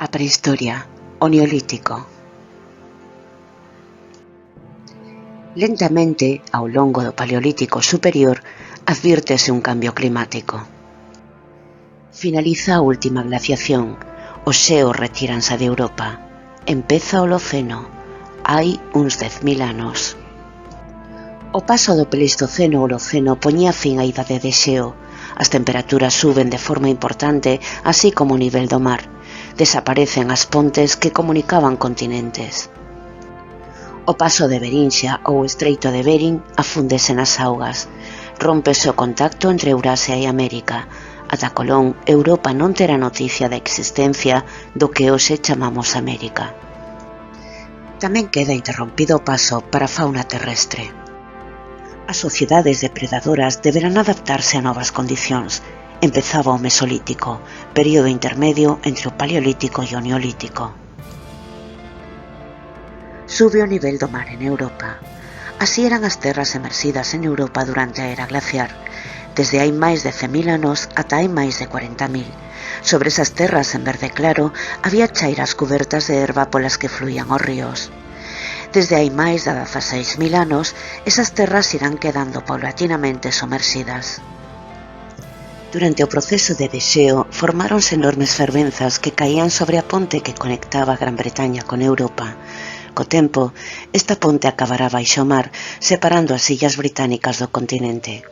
A prehistoria, o Neolítico. Lentamente, ao longo do Paleolítico superior, advírtese un cambio climático. Finaliza a última glaciación, os xeos retíranse de Europa, empeza o Holoceno, hai uns 10.000 anos. O paso do Pleistoceno ao Holoceno poñía fin á idade de xeo, as temperaturas suben de forma importante, así como o nivel do mar, desaparecen as pontes que comunicaban continentes. O paso de Berinxa ou Estreito de Bering afúndese nas augas, rómpese o contacto entre Eurasia e América. Ata Colón, Europa non terá noticia da existencia do que hoxe chamamos América. Tamén queda interrompido o paso para a fauna terrestre. As sociedades depredadoras deberán adaptarse a novas condicións. Empezaba o Mesolítico, período intermedio entre o Paleolítico e o Neolítico. Sube o nivel do mar en Europa. Así eran as terras emerxidas en Europa durante a era glaciar, desde hai máis de 100.000 anos ata hai máis de 40.000. Sobre esas terras en verde claro había chairas cubertas de herba polas que fluían os ríos. Desde hai máis de 16.000 anos, esas terras irán quedando paulatinamente somerxidas. Durante o proceso de desxeo formáronse enormes fervenzas que caían sobre a ponte que conectaba Gran Bretaña con Europa. Co tempo, esta ponte acabará baixo o mar, separando as illas británicas do continente.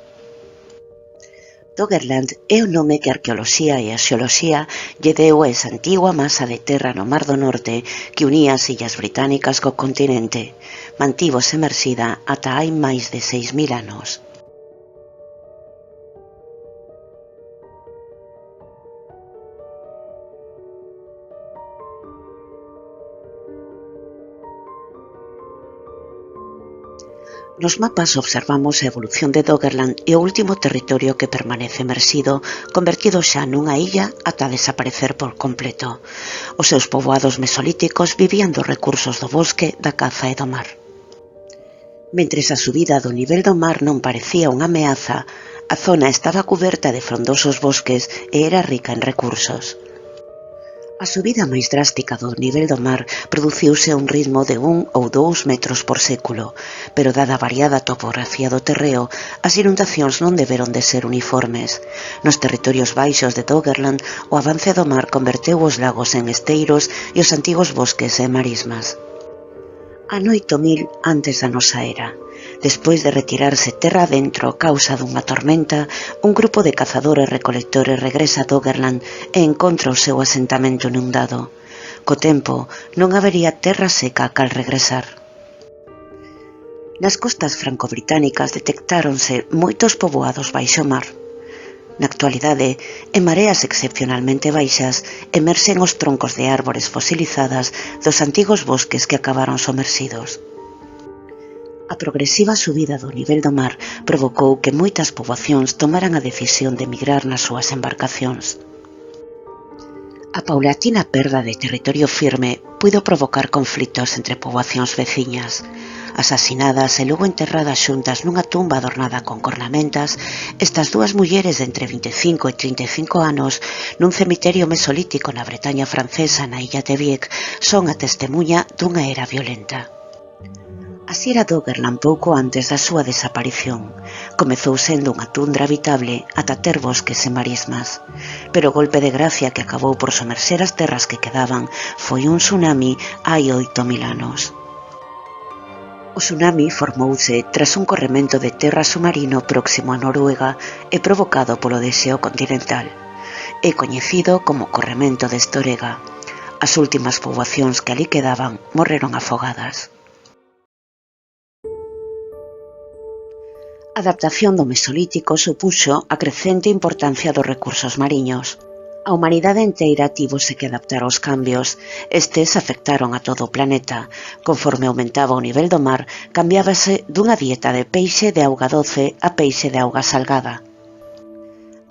Doggerland é o nome que a arqueoloxía e a xeoloxía lle deu a esa antigua masa de terra no Mar do Norte que unía as illas británicas co continente. Mantívose emerxida ata hai máis de 6.000 anos. Nos mapas observamos a evolución de Doggerland e o último territorio que permanece emerxido, convertido xa nunha illa ata desaparecer por completo. Os seus poboados mesolíticos vivían dos recursos do bosque, da caza e do mar. Mentres a subida do nivel do mar non parecía unha ameaza, a zona estaba cuberta de frondosos bosques e era rica en recursos. A subida máis drástica do nivel do mar produciuse a un ritmo de 1 ou 2 metros por século, pero dada a variada topografía do terreo, as inundacións non deberon de ser uniformes. Nos territorios baixos de Doggerland, o avance do mar converteu os lagos en esteiros e os antigos bosques en marismas. Ano 8000 antes da nosa era. Despois de retirarse terra adentro a causa dunha tormenta, un grupo de cazadores recolectores regresa a Doggerland e encontra o seu asentamento inundado. Co tempo, non habería terra seca a cal regresar. Nas costas franco-británicas detectáronse moitos poboados baixo mar. Na actualidade, en mareas excepcionalmente baixas, emerxen os troncos de árbores fosilizadas dos antigos bosques que acabaron somerxidos. A progresiva subida do nivel do mar provocou que moitas poboacións tomaran a decisión de migrar nas súas embarcacións. A paulatina perda de territorio firme puido provocar conflitos entre poboacións veciñas. Asasinadas e logo enterradas xuntas nunha tumba adornada con cornamentas, estas dúas mulleres de entre 25 e 35 anos nun cemiterio mesolítico na Bretaña francesa na illa de Biec son a testemunha dunha era violenta. Así era Doggerland pouco antes da súa desaparición. Comezou sendo unha tundra habitable ata ter bosques e marismas. Pero o golpe de gracia que acabou por somerxer as terras que quedaban foi un tsunami hai 8.000 anos. O tsunami formouse tras un corremento de terra submarino próximo a Noruega e provocado polo desxeo continental. É coñecido como corremento de Estorega. As últimas poboacións que ali quedaban morreron afogadas. A adaptación do Mesolítico supuxo a crecente importancia dos recursos mariños. A humanidade inteira tívose que adaptar aos cambios. Estes afectaron a todo o planeta. Conforme aumentaba o nivel do mar, cambiábase dunha dieta de peixe de auga doce a peixe de auga salgada.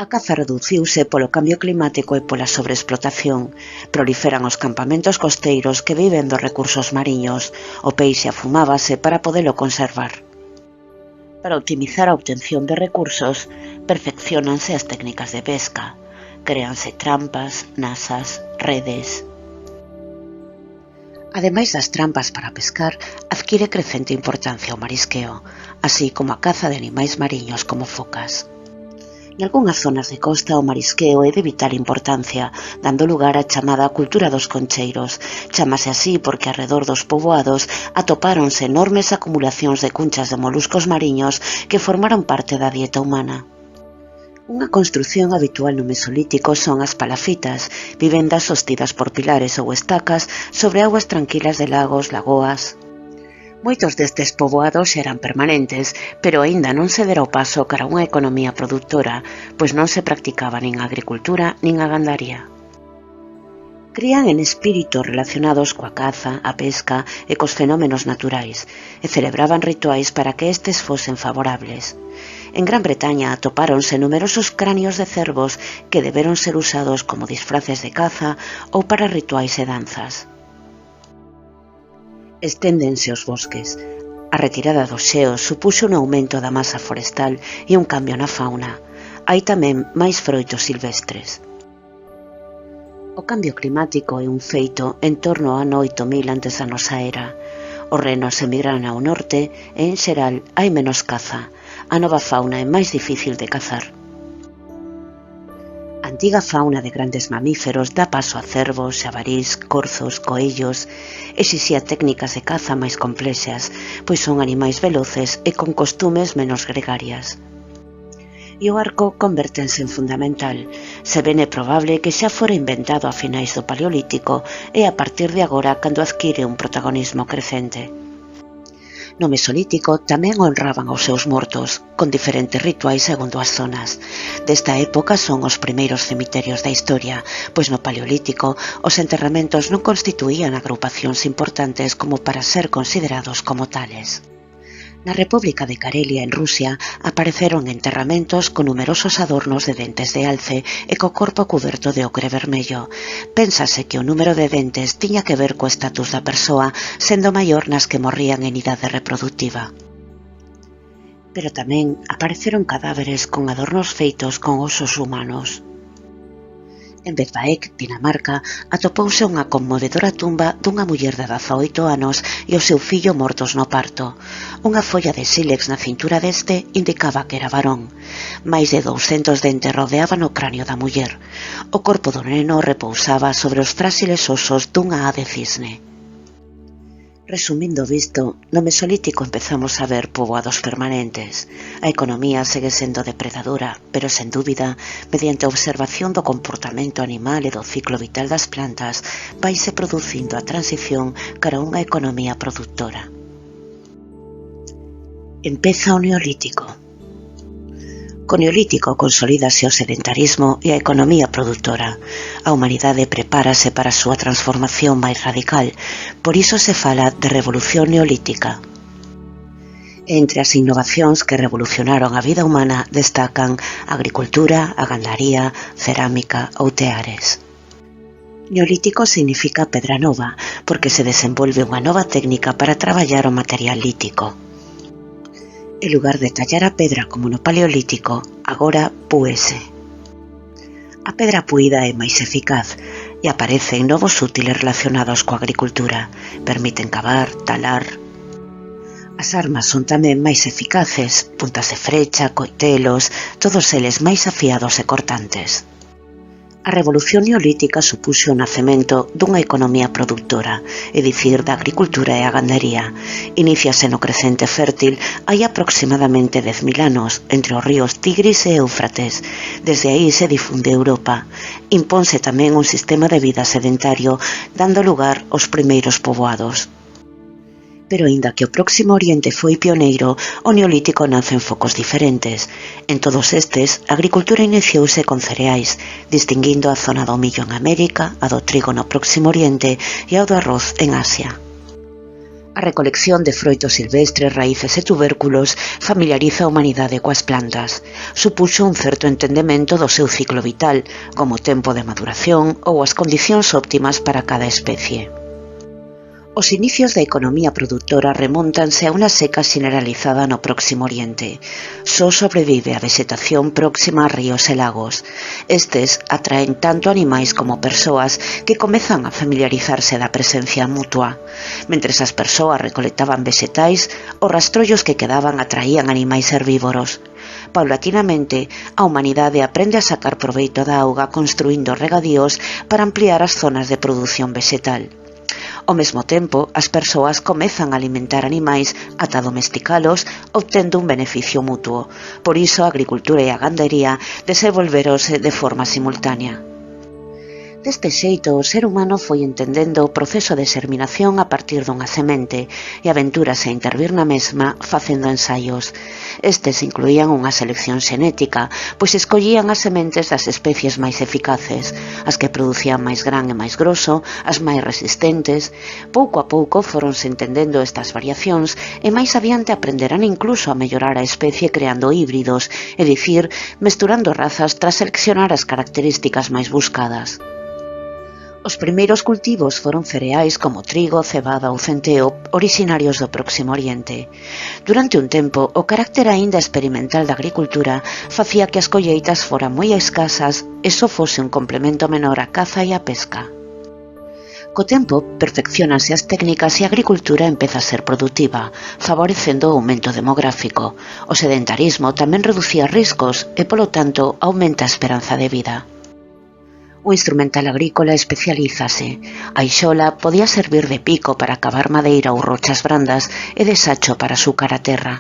A caza reduciuse polo cambio climático e pola sobreexplotación. Proliferan os campamentos costeiros que viven dos recursos mariños. O peixe afumábase para podelo conservar. Para optimizar a obtención de recursos, perfecciónanse as técnicas de pesca. Créanse trampas, nasas, redes. Ademais das trampas para pescar, adquire crecente importancia o marisqueo, así como a caza de animais mariños como focas. Nalgunhas zonas de costa o marisqueo é de vital importancia, dando lugar á chamada cultura dos concheiros. Chámase así porque arredor dos poboados atopáronse enormes acumulacións de cunchas de moluscos mariños que formaron parte da dieta humana. Unha construción habitual no Mesolítico son as palafitas, vivendas sostidas por pilares ou estacas sobre augas tranquilas de lagos, lagoas. Moitos destes poboados eran permanentes, pero aínda non se dera o paso cara a unha economía produtora, pois non se practicaba nin a agricultura nin a gandaría. Crían en espíritos relacionados coa caza, a pesca e cos fenómenos naturais, e celebraban rituais para que estes fosen favorables. En Gran Bretaña atopáronse numerosos cranios de cervos que deberon ser usados como disfraces de caza ou para rituais e danzas. Esténdense os bosques. A retirada dos xeos supuxo un aumento da masa forestal e un cambio na fauna. Hai tamén máis froitos silvestres. O cambio climático é un feito en torno ao ano 8000 antes da nosa era. Os renos emigran ao norte e, en xeral, hai menos caza. A nova fauna é máis difícil de cazar. A antiga fauna de grandes mamíferos dá paso a cervos, xabarís, corzos, coellos. Exixía técnicas de caza máis complexas, pois son animais veloces e con costumes menos gregarias. E o arco convértense en fundamental, se ben é probable que xa fora inventado a finais do Paleolítico e a partir de agora cando adquire un protagonismo crecente. No Mesolítico tamén honraban aos seus mortos, con diferentes rituais segundo as zonas. Desta época son os primeiros cemiterios da historia, pois no Paleolítico os enterramentos non constituían agrupacións importantes como para ser considerados como tales. Na República de Carelia, en Rusia, apareceron enterramentos con numerosos adornos de dentes de alce e co corpo cuberto de ocre vermello. Pénsase que o número de dentes tiña que ver co estatus da persoa, sendo maior nas que morrían en idade reproductiva. Pero tamén apareceron cadáveres con adornos feitos con osos humanos. En Bezbaek, Dinamarca, atopouse unha conmovedora tumba dunha muller de 18 anos e o seu fillo mortos no parto. Unha folla de sílex na cintura deste indicaba que era varón. Máis de 200 dentes rodeaban o cranio da muller. O corpo do neno repousaba sobre os fráxiles osos dunha ave cisne. Resumindo visto, no Mesolítico empezamos a ver poboados permanentes. A economía segue sendo depredadora, pero sen dúbida, mediante a observación do comportamento animal e do ciclo vital das plantas, vaise producindo a transición cara a unha economía produtora. Empeza o Neolítico. Co Neolítico consolídase o sedentarismo e a economía produtora. A humanidade prepárase para a súa transformación máis radical, por iso se fala de revolución neolítica. Entre as innovacións que revolucionaron a vida humana destacan a agricultura, a gandaría, cerámica ou teares. Neolítico significa pedra nova, porque se desenvolve unha nova técnica para traballar o material lítico. En lugar de tallar a pedra como no Paleolítico, agora púese. A pedra puída é máis eficaz e aparecen novos útiles relacionados coa agricultura. Permiten cavar, talar. As armas son tamén máis eficaces, puntas de frecha, coitelos, todos eles máis afiados e cortantes. A revolución neolítica supuxo o nacemento dunha economía produtora, é dicir, da agricultura e a gandaría. Iníciase no crecente fértil hai aproximadamente 10.000 anos, entre os ríos Tigris e Éufrates. Desde aí se difunde Europa. Imponse tamén un sistema de vida sedentario, dando lugar aos primeiros poboados. Pero aínda que o Próximo Oriente foi pioneiro, o Neolítico nace en focos diferentes. En todos estes, a agricultura iniciouse con cereais, distinguindo a zona do millo en América, a do trigo no Próximo Oriente e a do arroz en Asia. A recolección de froitos silvestres, raíces e tubérculos familiariza a humanidade coas plantas. Supuxo un certo entendemento do seu ciclo vital, como o tempo de maduración ou as condicións óptimas para cada especie. Os inicios da economía produtora remóntanse a unha seca xeneralizada no Próximo Oriente. Só sobrevive a vexetación próxima a ríos e lagos. Estes atraen tanto animais como persoas que comezan a familiarizarse da presencia mutua. Mentres as persoas recolectaban vexetais, os rastrollos que quedaban atraían animais herbívoros. Paulatinamente, a humanidade aprende a sacar proveito da auga construindo regadíos para ampliar as zonas de produción vexetal. Ao mesmo tempo, as persoas comezan a alimentar animais ata domesticalos, obtendo un beneficio mutuo. Por iso, a agricultura e a gandería desenvolvéronse de forma simultánea. Deste xeito, o ser humano foi entendendo o proceso de xerminación a partir dunha semente e aventúrase a intervir na mesma facendo ensaios. Estes incluían unha selección xenética, pois escollían as sementes das especies máis eficaces, as que producían máis gran e máis groso, as máis resistentes. Pouco a pouco foronse entendendo estas variacións e máis adiante aprenderán incluso a mellorar a especie creando híbridos, é dicir, mesturando razas tras seleccionar as características máis buscadas. Os primeiros cultivos foron cereais como trigo, cebada ou centeo, orixinarios do Próximo Oriente. Durante un tempo, o carácter aínda experimental da agricultura facía que as colleitas foran moi escasas e só fose un complemento menor á caza e á pesca. Co tempo, perfecciónanse as técnicas e a agricultura empeza a ser produtiva, favorecendo o aumento demográfico. O sedentarismo tamén reducía riscos e, polo tanto, aumenta a esperanza de vida. O instrumental agrícola especialízase. A ixola podía servir de pico para cavar madeira ou rochas brandas e de sacho para sucar a terra.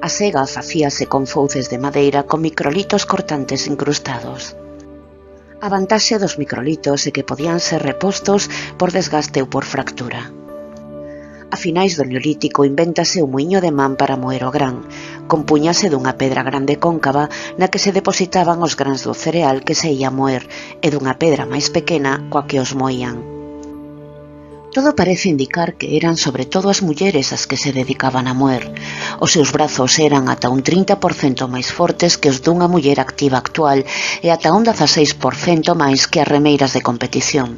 A sega facíase con fouces de madeira con microlitos cortantes incrustados. A vantaxe dos microlitos é que podían ser repostos por desgaste ou por fractura. A finais do Neolítico invéntase o muiño de man para moer o gran. Compúñase dunha pedra grande cóncava na que se depositaban os grans do cereal que se ía moer e dunha pedra máis pequena coa que os moían. Todo parece indicar que eran sobre todo as mulleres as que se dedicaban a moer. Os seus brazos eran ata un 30% máis fortes que os dunha muller activa actual e ata un 16% máis que as remeiras de competición.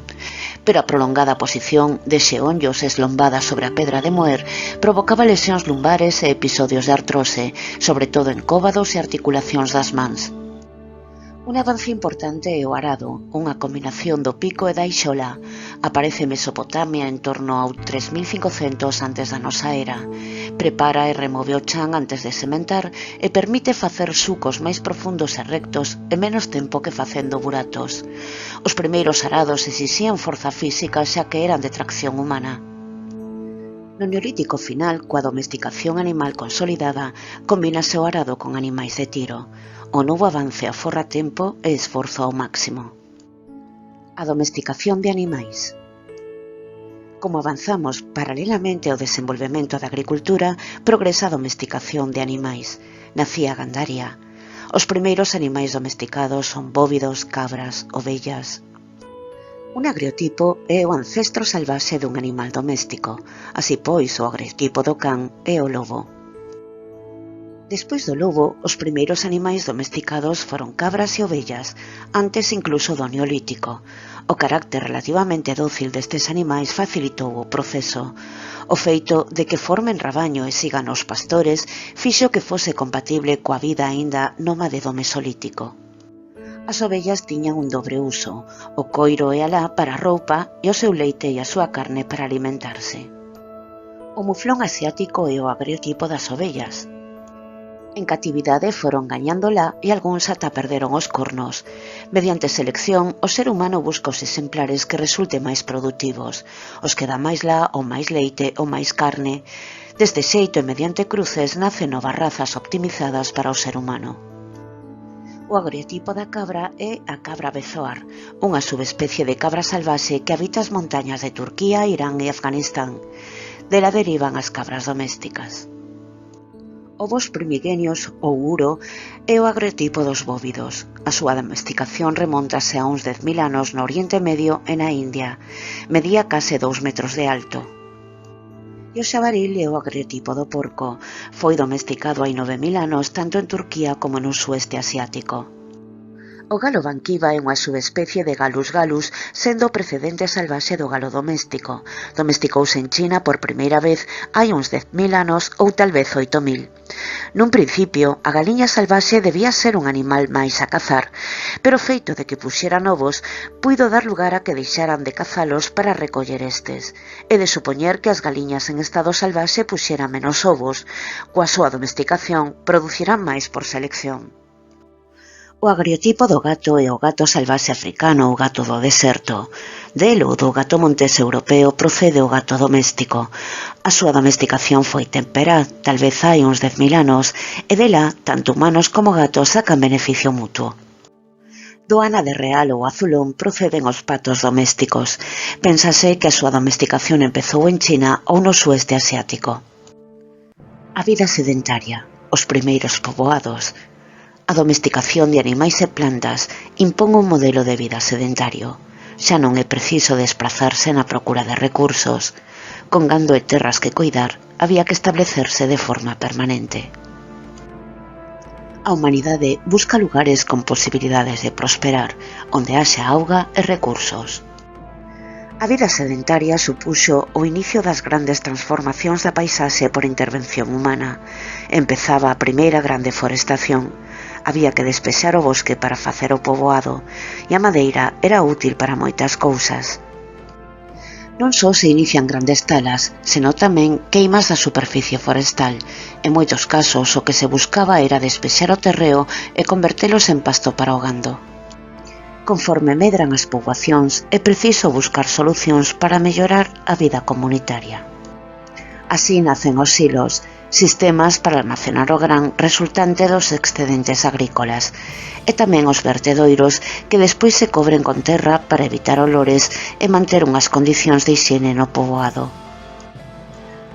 Pero a prolongada posición de xeonllos e eslombadas sobre a pedra de moer provocaba lesións lumbares e episodios de artrose, sobre todo en cóbados e articulacións das mans. Un avance importante é o arado, unha combinación do pico e da ixola. Aparece en Mesopotamia en torno ao 3500 antes da nosa era. Prepara e remove o chan antes de sementar e permite facer sucos máis profundos e rectos en menos tempo que facendo buratos. Os primeiros arados exixían forza física xa que eran de tracción humana. No Neolítico final, coa domesticación animal consolidada, combínase o arado con animais de tiro. O novo avance aforra tempo e esforzo ao máximo. A domesticación de animais. Como avanzamos paralelamente ao desenvolvemento da agricultura, progresa a domesticación de animais. Nacía a gandaria. Os primeiros animais domesticados son bóvidos, cabras, ovellas. Un agriotipo é o ancestro salvaxe dun animal doméstico. Así pois, o agriotipo do can é o lobo. Despois do lobo, os primeiros animais domesticados foron cabras e ovellas, antes incluso do Neolítico. O carácter relativamente dócil destes animais facilitou o proceso. O feito de que formen rabaño e sigan os pastores fixo que fose compatible coa vida aínda nómade do Mesolítico. As ovellas tiñan un dobre uso, o coiro e a lá para a roupa e o seu leite e a súa carne para alimentarse. O muflón asiático é o agriotipo das ovellas. En catividade foron gañando lá e algúns ata perderon os cornos. Mediante selección, o ser humano busca os exemplares que resulten máis produtivos, os que dá máis lá ou máis leite ou máis carne. Deste xeito e mediante cruces nacen novas razas optimizadas para o ser humano. O agriotipo da cabra é a cabra bezoar, unha subespecie de cabra salvaxe que habita as montañas de Turquía, Irán e Afganistán. Dela derivan as cabras domésticas. Ovos primigenios ou uro é o agriotipo dos bóvidos. A súa domesticación remóntase a uns 10.000 anos no Oriente Medio e na India. Medía case 2 metros de alto. E o xabaril é o agriotipo do porco. Foi domesticado hai 9.000 anos tanto en Turquía como no sueste asiático. O galo banquiva é unha subespecie de Gallus gallus, sendo o precedente salvaxe do galo doméstico. Domesticouse en China por primeira vez hai uns 10.000 anos ou tal vez 8.000. Nun principio, a galiña salvaxe debía ser un animal máis a cazar, pero o feito de que puxera novos puido dar lugar a que deixaran de cazalos para recoller estes. É de supoñer que as galiñas en estado salvaxe puxeran menos ovos. Coa súa domesticación, producirán máis por selección. O agriotipo do gato é o gato salvaxe africano ou gato do deserto. Del ou do gato montés europeo procede o gato doméstico. A súa domesticación foi tempera, tal vez hai uns 10.000 anos, e dela, tanto humanos como gatos sacan beneficio mutuo. Do ánade real ou azulón proceden os patos domésticos. Pénsase que a súa domesticación empezou en China ou no sueste asiático. A vida sedentaria, os primeiros poboados. A domesticación de animais e plantas impón un modelo de vida sedentario. Xa non é preciso desplazarse na procura de recursos. Con gando e terras que coidar, había que establecerse de forma permanente. A humanidade busca lugares con posibilidades de prosperar, onde haxa auga e recursos. A vida sedentaria supuxo o inicio das grandes transformacións da paisaxe por intervención humana. Empezaba a primeira gran deforestación. Había que despexar o bosque para facer o poboado, e a madeira era útil para moitas cousas. Non só se inician grandes talas, senón tamén queimas da superficie forestal. En moitos casos o que se buscaba era despexar o terreo e convertelos en pasto para o gando. Conforme medran as poboacións, é preciso buscar solucións para mellorar a vida comunitaria. Así nacen os silos, sistemas para almacenar o gran resultante dos excedentes agrícolas, e tamén os vertedoiros que despois se cobren con terra para evitar olores e manter unhas condicións de hixiene no poboado.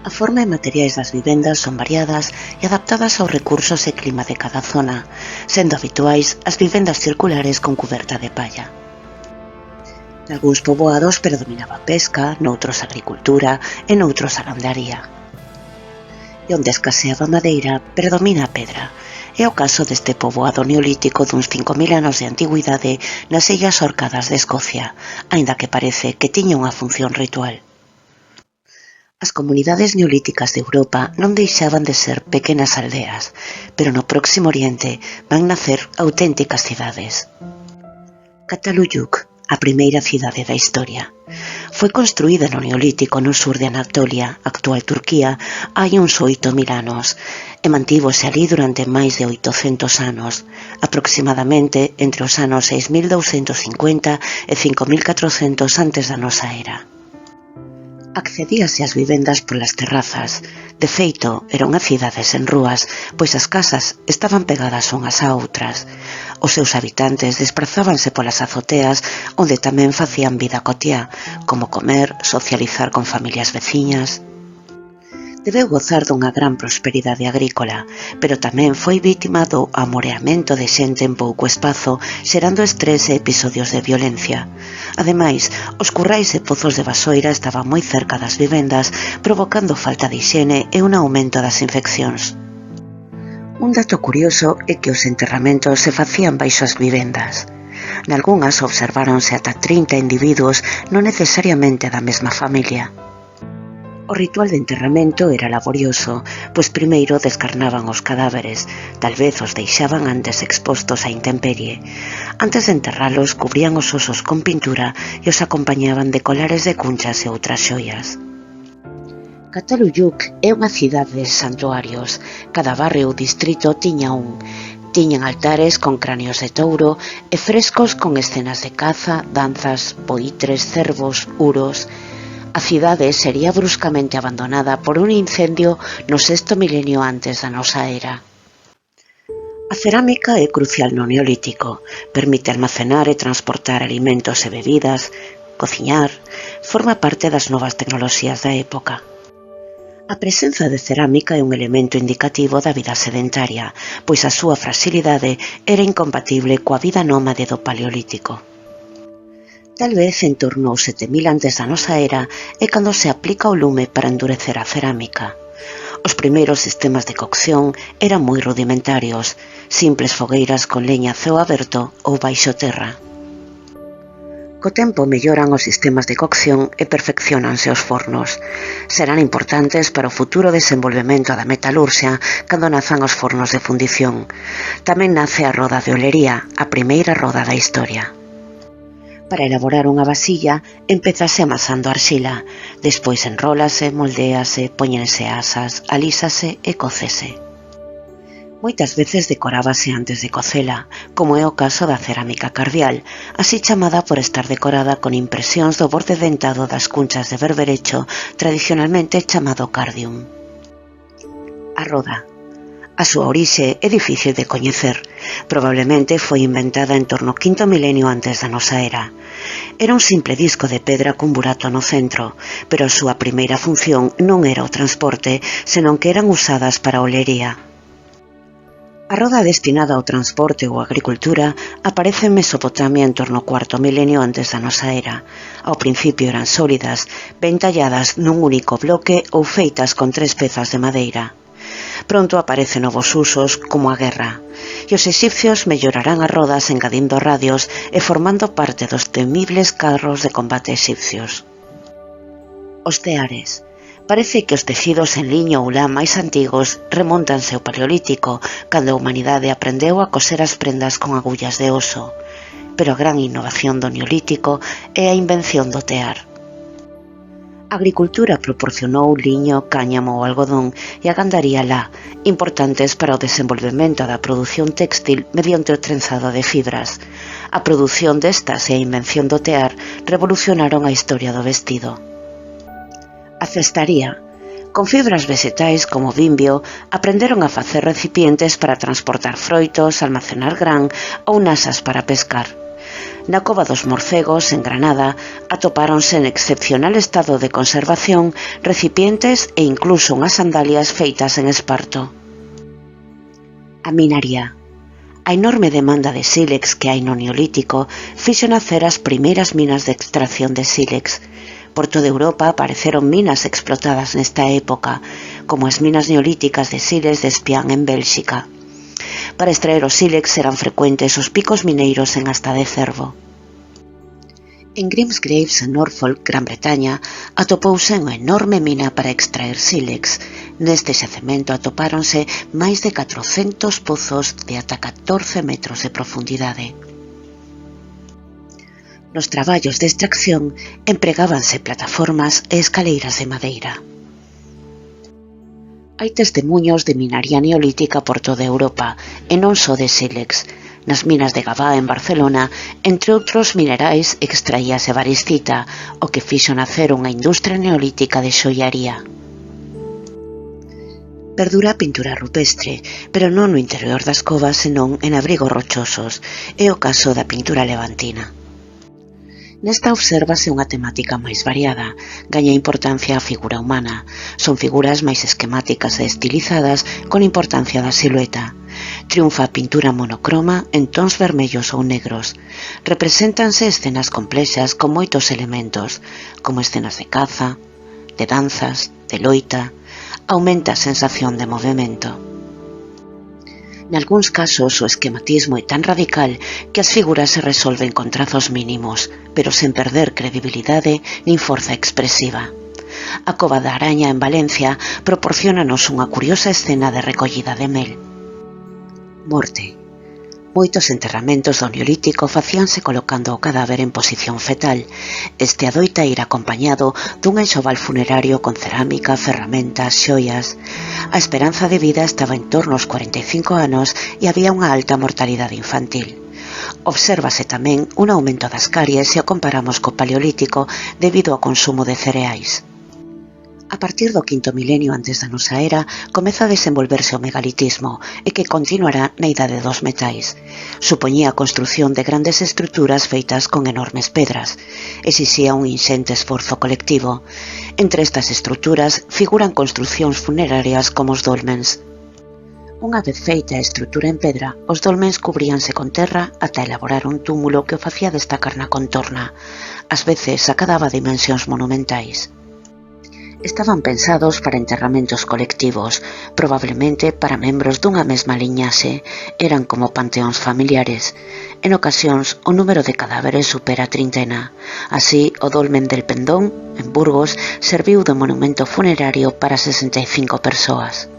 A forma e materiais das vivendas son variadas e adaptadas aos recursos e clima de cada zona, sendo habituais as vivendas circulares con cuberta de palla. Nalgúns poboados predominaba a pesca, noutros a agricultura e noutros a gandaría. E onde escaseaba madeira, predomina a pedra. É o caso deste poboado neolítico duns 5.000 anos de antigüidade nas Illas Orcadas de Escocia, aínda que parece que tiña unha función ritual. As comunidades neolíticas de Europa non deixaban de ser pequenas aldeas, pero no Próximo Oriente van nacer auténticas cidades. Cataluyuk, a primeira cidade da historia. Foi construída no Neolítico no sur de Anatolia, actual Turquía, hai uns 8.000 anos, e mantívose alí durante máis de 800 anos, aproximadamente entre os anos 6.250 e 5.400 antes da nosa era. Accedíase ás vivendas polas terrazas. De feito, era unha cidade sen rúas, pois as casas estaban pegadas unhas a outras. Os seus habitantes desprazábanse polas azoteas, onde tamén facían vida cotiá, como comer, socializar con familias veciñas. Debeu gozar dunha gran prosperidade agrícola, pero tamén foi vítima do amoreamento de xente en pouco espazo, xerando estrés e episodios de violencia. Ademais, os currais e pozos de vasoira estaban moi cerca das vivendas, provocando falta de hixiene e un aumento das infeccións. Un dato curioso é que os enterramentos se facían baixo as vivendas. Nalgunhas observáronse ata 30 individuos non necesariamente da mesma familia. O ritual de enterramento era laborioso, pois primeiro descarnaban os cadáveres, tal vez os deixaban antes expostos á intemperie. Antes de enterralos cubrían os osos con pintura e os acompañaban de colares de cunchas e outras xoias. Cataluyuk é unha cidade de santuarios. Cada barrio ou distrito tiña un. Tiñan altares con cráneos de touro e frescos con escenas de caza, danzas, poitres, cervos, uros. A cidade sería bruscamente abandonada por un incendio no 6º milenio antes da nosa era. A cerámica é crucial no Neolítico. Permite almacenar e transportar alimentos e bebidas, cociñar, forma parte das novas tecnoloxías da época. A presenza de cerámica é un elemento indicativo da vida sedentaria, pois a súa fragilidade era incompatible coa vida nómade do Paleolítico. Tal vez en torno aos 7.000 antes da nosa era é cando se aplica o lume para endurecer a cerámica. Os primeiros sistemas de cocción eran moi rudimentarios, simples fogueiras con leña a ceo aberto ou baixo terra. Co tempo melloran os sistemas de cocción e perfeccionanse os fornos. Serán importantes para o futuro desenvolvemento da metalurxia cando nazan os fornos de fundición. Tamén nace a roda de olería, a primeira roda da historia. Para elaborar unha vasilla, empezase amasando arxila, despois enrólase, moldéase, póñense asas, alísase e cócese. Moitas veces decorábase antes de cocela, como é o caso da cerámica cardial, así chamada por estar decorada con impresións do borde dentado das cunchas de berberecho, tradicionalmente chamado cardium. A roda. A súa orixe é difícil de coñecer. Probablemente foi inventada en torno ao quinto milenio antes da nosa era. Era un simple disco de pedra cun burato no centro, pero a súa primeira función non era o transporte, senón que eran usadas para a olería. A roda destinada ao transporte ou agricultura aparece en Mesopotamia en torno ao cuarto milenio antes da nosa era. Ao principio eran sólidas, ben talladas nun único bloque ou feitas con 3 pezas de madeira. Pronto aparecen novos usos, como a guerra, e os exipcios mellorarán as rodas engadindo radios e formando parte dos temibles carros de combate exipcios. Os teares. Parece que os tecidos en liño ou lã máis antigos remóntanse ao Paleolítico, cando a humanidade aprendeu a coser as prendas con agullas de oso. Pero a gran innovación do Neolítico é a invención do tear. A agricultura proporcionou liño, cáñamo ou algodón e a gandaría lá, importantes para o desenvolvemento da produción téxtil mediante o trenzado de fibras. A produción destas e a invención do tear revolucionaron a historia do vestido. A cestaría. Con fibras vegetais como vimbio, aprenderon a facer recipientes para transportar froitos, almacenar gran ou nasas para pescar. Na Cova dos Morcegos, en Granada, atopáronse en excepcional estado de conservación recipientes e incluso unhas sandalias feitas en esparto. A minaría. A enorme demanda de sílex que hai no Neolítico fixo nacer as primeiras minas de extracción de sílex. Por toda Europa apareceron minas explotadas nesta época, como as minas neolíticas de sílex de Espián en Bélxica. Para extraer o sílex eran frecuentes os picos mineiros en Asta de Cervo. En Grimsgraves, en Norfolk, Gran Bretaña, atopouse unha enorme mina para extraer sílex. Neste xacemento atopáronse máis de 400 pozos de ata 14 metros de profundidade. Nos traballos de extracción empregábanse plataformas e escaleiras de madeira. Hai testemuños de minaría neolítica por toda Europa, e non só de sílex. Nas minas de Gavá, en Barcelona, entre outros minerais, extraíase variscita, o que fixo nacer unha industria neolítica de xoiaría. Perdura a pintura rupestre, pero non no interior das covas, senón en abrigos rochosos. É o caso da pintura levantina. Nesta obsérvase unha temática máis variada, gaña importancia a figura humana. Son figuras máis esquemáticas e estilizadas con importancia da silueta. Triunfa a pintura monocroma en tons vermellos ou negros. Represéntanse escenas complexas con moitos elementos, como escenas de caza, de danzas, de loita. Aumenta a sensación de movimento. Nalgúns casos o esquematismo é tan radical que as figuras se resolven con trazos mínimos, pero sen perder credibilidade nin forza expresiva. A Cova da Araña en Valencia proporciónanos unha curiosa escena de recollida de mel. Morte. Moitos enterramentos do Neolítico facíanse colocando o cadáver en posición fetal. Este adoita ir acompañado dun enxoval funerario con cerámica, ferramentas, xoias. A esperanza de vida estaba en torno aos 45 anos e había unha alta mortalidade infantil. Obsérvase tamén un aumento das caries se o comparamos co Paleolítico debido ao consumo de cereais. A partir do quinto milenio antes da nosa era, comeza a desenvolverse o megalitismo e que continuará na idade dos metais. Supoñía a construción de grandes estruturas feitas con enormes pedras. Exixía un inxente esforzo colectivo. Entre estas estruturas figuran construcións funerarias como os dolmens. Unha vez feita a estrutura en pedra, os dolmens cubríanse con terra ata elaborar un túmulo que o facía destacar na contorna. Ás veces acadaba dimensións monumentais. Estaban pensados para enterramentos colectivos, probablemente para membros dunha mesma liñaxe, eran como panteóns familiares. En ocasións, o número de cadáveres supera a trintena. Así, o dolmen del Pendón, en Burgos, serviu de monumento funerario para 65 persoas.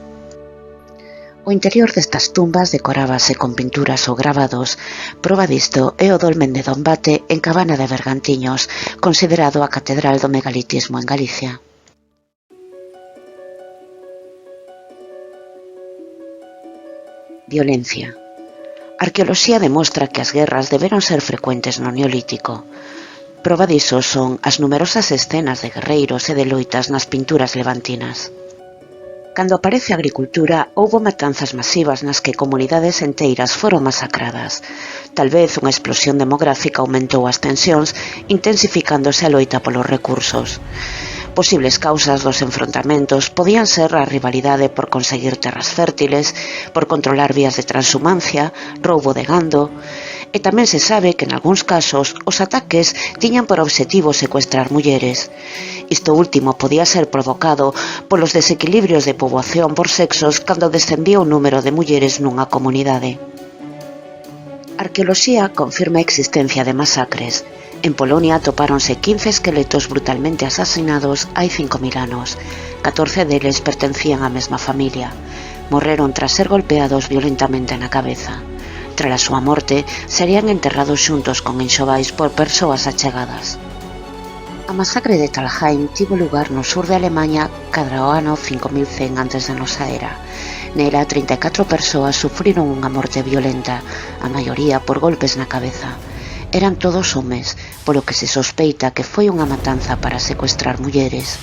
O interior destas tumbas decorábase con pinturas ou gravados. Proba disto é o dolmen de Dombate en Cabana de Bergantiños, considerado a catedral do megalitismo en Galicia. Violencia. A arqueoloxía demostra que as guerras deberon ser frecuentes no Neolítico. Proba diso son as numerosas escenas de guerreiros e de loitas nas pinturas levantinas. Cando aparece a agricultura, houbo matanzas masivas nas que comunidades enteiras foron masacradas. Tal vez unha explosión demográfica aumentou as tensións, intensificándose a loita polos recursos. Posibles causas dos enfrontamentos podían ser a rivalidade por conseguir terras fértiles, por controlar vías de transhumancia, roubo de gando, e tamén se sabe que en algúns casos os ataques tiñan por obxectivo secuestrar mulleres. Isto último podía ser provocado polos desequilibrios de poboación por sexos cando descendía o número de mulleres nunha comunidade. A arqueoloxía confirma a existencia de masacres. En Polonia atopáronse 15 esqueletos brutalmente asasinados hai 5.000 anos. 14 deles pertencían á mesma familia. Morreron tras ser golpeados violentamente na cabeza. Tras a súa morte, serían enterrados xuntos con enxovais por persoas achegadas. A masacre de Talheim tivo lugar no sur de Alemaña cadra o ano 5100 antes da nosa era. Nela, 34 persoas sufriron unha morte violenta, a maioría por golpes na cabeza. Eran todos homes, polo que se sospeita que foi unha matanza para secuestrar mulleres.